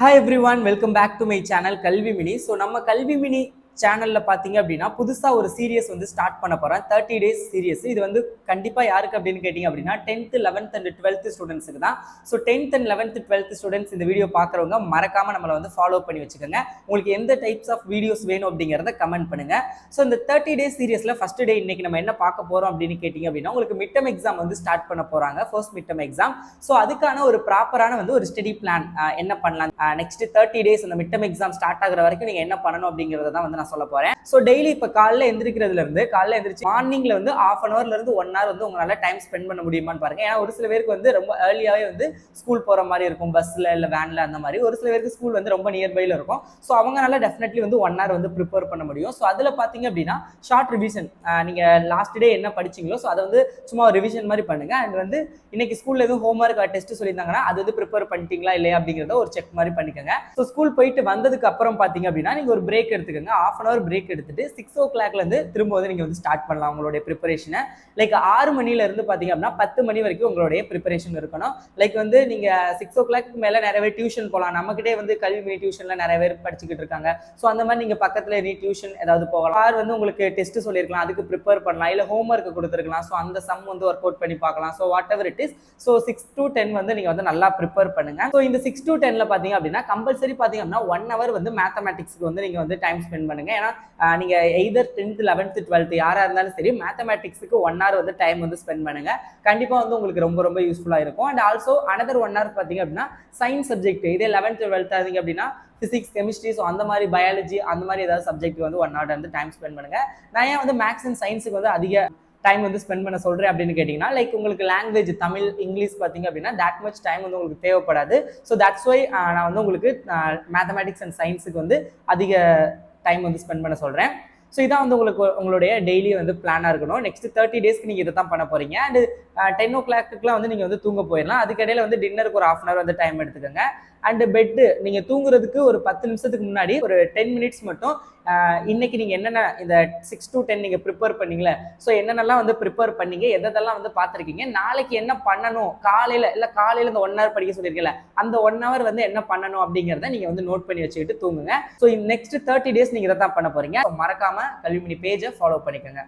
Hi everyone, welcome back to my channel Kalvi Mini. So நம்ம கல்வி mini சேனல்ல பாத்தீங்க அப்படின்னா புதுசா ஒரு சீரியஸ் வந்து ஸ்டார்ட் பண்ண போறேன். 30 days சீரியஸ். இது வந்து கண்டிப்பா யாருக்கு அப்படின்னு கேட்டீங்க அப்படின்னா 10th 11th and 12th ஸ்டூடெண்ட்ஸ்க்கு தான். So 10th and 11th 12th students இந்த வீடியோ பார்க்குறவங்க மறக்காம நம்மளை வந்து ஃபாலோ பண்ணி வச்சுக்கோங்க. உங்களுக்கு எந்த டைப்ஸ் ஆஃப் வீடியோஸ் வேணும் அப்படிங்கிறத கமெண்ட் பண்ணுங்க. ஸோ இந்த 30 days சீரியஸ்ல ஃபர்ஸ்ட் டே இன்னைக்கு நம்ம என்ன பார்க்க போறோம் அப்படின்னு கேட்டீங்க அப்படின்னா உங்களுக்கு மிட் டர்ம் எக்ஸாம் வந்து ஸ்டார்ட் பண்ண போறாங்க. First mid term exam. So அதுக்கான ஒரு ப்ராப்பரான வந்து ஒரு ஸ்டடி பிளான் என்ன பண்ணலாம், நெக்ஸ்ட் 30 days அந்த மிட் டர்ம் எக்ஸாம் ஸ்டார்ட் ஆகுற வரைக்கும் நீங்க என்ன பண்ணணும் அப்படிங்கறத தான் வந்து நான் சொல்ல போறேன். ஸோ டெய்லி இப்போ காலைல எந்திரிக்கிறதுல இருந்து காலைல எந்திரிச்சு மார்னிங்ல வந்து 1/2 hourல இருந்து 1 hour வந்து உங்களால டைம் ஸ்பெண்ட் பண்ண முடியுமான்னு பாருங்க. ஏன்னா ஒரு சில பேருக்கு வந்து ரொம்ப ஏர்லியாவே வந்து ஸ்கூல் போற மாதிரி இருக்கும், பஸ்ல இல்ல வேன்ல அந்த மாதிரி. ஒரு சில பேருக்கு ஸ்கூல் வந்து ரொம்ப நியர்பைல இருக்கும். ஸோ அவங்களால டெஃபினெட்லி வந்து 1 hour வந்து ப்ரிப்பேர் பண்ண முடியும். ஸோ அதுல பாத்தீங்க அப்படின்னா ஷார்ட் ரிவிஷன், நீங்க லாஸ்ட் டே என்ன படிச்சீங்களோ ஸோ அதை வந்து சும்மா ஒரு ரிவிஷன் மாதிரி பண்ணுங்க. அண்ட் வந்து இன்னைக்கு ஸ்கூல்ல எதுவும் ஹோம்ஒர்க் டெஸ்ட் சொல்லியிருந்தாங்கன்னா அது வந்து ப்ரிப்பேர் பண்ணிட்டீங்களா இல்லையா அப்படிங்கிறத ஒரு செக் மாதிரி பண்ணிக்கோங்க. ஸோ ஸ்கூல் போயிட்டு வந்ததுக்கு அப்புறம் பாத்தீங்க அப்படின்னா நீங்க ஒரு பிரேக் எடுத்துக்கோங்க. 1/2 hour பிரேக் எடுத்துட்டு 6 o'clock இருந்து திரும்ப வந்து நீங்க வந்து ஸ்டார்ட் பண்ணலாம் உங்களுடைய ப்ரிப்பரேஷனை. லைக் 6 மணில இருந்து பாத்தீங்க அப்படின்னா 10 மணி வரைக்கும் உங்களுடைய ப்ரிப்பரேஷன் இருக்கணும். லைக் வந்து நீங்க 6 o'clock மேல நிறைய பேர் டியூஷன் போகலாம். நம்மகிட்டே வந்து கல்வி மினி டியூஷன்ல நிறைய பேர் படிச்சுக்கிட்டு இருக்காங்க. ஸோ அந்த மாதிரி நீங்க பக்கத்துல நீ டியூஷன் ஏதாவது போகலாம். ஆர் வந்து உங்களுக்கு டெஸ்ட் சொல்லியிருக்கலாம், அதுக்கு ப்ரிப்பேர் பண்ணலாம். இல்ல ஹோம்ஒர்க் கொடுத்துருக்கலாம், ஸோ அந்த சம் வந்து ஒர்க் அவுட் பண்ணி பார்க்கலாம். So what ever it is. So 6 to 10 வந்து நீங்க வந்து நல்லா ப்ரிப்பேர் பண்ணுங்க. ஸோ இந்த 6 to 10ல பாத்தீங்க அப்படின்னா கம்பல்சரி பாத்தீங்க அப்படின்னா 1 hour வந்து மேத்தமேட்டிக்ஸ்க்கு வந்து நீங்க வந்து டைம் ஸ்பெண்ட் பண்ணுங்க. ஏன்னா நீங்க எய்தர் 10th 11th 12th யாரா இருந்தாலும் சரி மேத்தமேட்டிக்ஸ்க்கு 1 hour வந்து டைம் வந்து ஸ்பெண்ட் பண்ணுங்க. கண்டிப்பா வந்து உங்களுக்கு ரொம்ப ரொம்ப யூஸ்ஃபுல்லா இருக்கும். அண்ட் ஆல்சோ அனதர் 1 hour பாத்தீங்க அப்படின்னா சயின்ஸ் சப்ஜெக்ட், இதே 11th 12th ஆதீங்க அப்படின்னா பிசிக்ஸ் கெமிஸ்ட்ரி ஸோ அந்த மாதிரி பயாலஜி அந்த மாதிரி ஏதாவது சப்ஜெக்ட் வந்து 1 hour வந்து டைம் ஸ்பெண்ட் பண்ணுங்க. நான் ஏன் வந்து மேக்ஸ் அண்ட் சயின்ஸுக்கு வந்து அதிக டைம் வந்து ஸ்பெண்ட் பண்ண சொல்றேன் அப்படின்னு கேட்டீங்கன்னா லைக் உங்களுக்கு லாங்குவேஜ் தமிழ் இங்கிலீஷ் பார்த்தீங்க அப்படின்னா தட் மச் டைம் வந்து உங்களுக்கு தேவைப்படாது. ஸோ தட்ஸ் ஒய் நான் வந்து உங்களுக்கு மேத்தமேட்டிக்ஸ் அண்ட் சயின்ஸுக்கு வந்து அதிக டைம் வந்து ஸ்பெண்ட் பண்ண சொல்றேன். ஸோ இதான் வந்து உங்களுக்கு உங்களுடைய டெய்லி வந்து பிளானாக இருக்கணும். நெக்ஸ்ட் 30 daysக்கு நீங்கள் இதை தான் பண்ண போறீங்க. அண்ட் 10 o'clockக்குலாம் வந்து நீங்கள் வந்து தூங்க போயிடலாம். அதுக்கிடையில வந்து டின்னருக்கு ஒரு 1/2 hour வந்து டைம் எடுத்துக்கோங்க. அண்ட் பெட்டு நீங்கள் தூங்குறதுக்கு ஒரு 10 நிமிஷத்துக்கு முன்னாடி ஒரு 10 minutes மட்டும் இன்னைக்கு நீங்கள் என்னென்ன இந்த 6 to 10 நீங்கள் ப்ரிப்பேர் பண்ணீங்களே, ஸோ என்னென்னலாம் வந்து ப்ரிப்பேர் பண்ணீங்க, எதெல்லாம் வந்து பார்த்துருக்கீங்க, நாளைக்கு என்ன பண்ணணும், காலையில் இந்த 1 hour படிக்க சொல்லியிருக்கல அந்த 1 hour வந்து என்ன பண்ணணும் அப்படிங்கிறத நீங்கள் வந்து நோட் பண்ணி வச்சுக்கிட்டு தூங்குங்க. ஸோ நெக்ஸ்ட் 30 days நீங்கள் இதை தான் பண்ண போறீங்க. மறக்காம கல்வி மினி பேஜை ஃபாலோ பண்ணிக்கோங்க.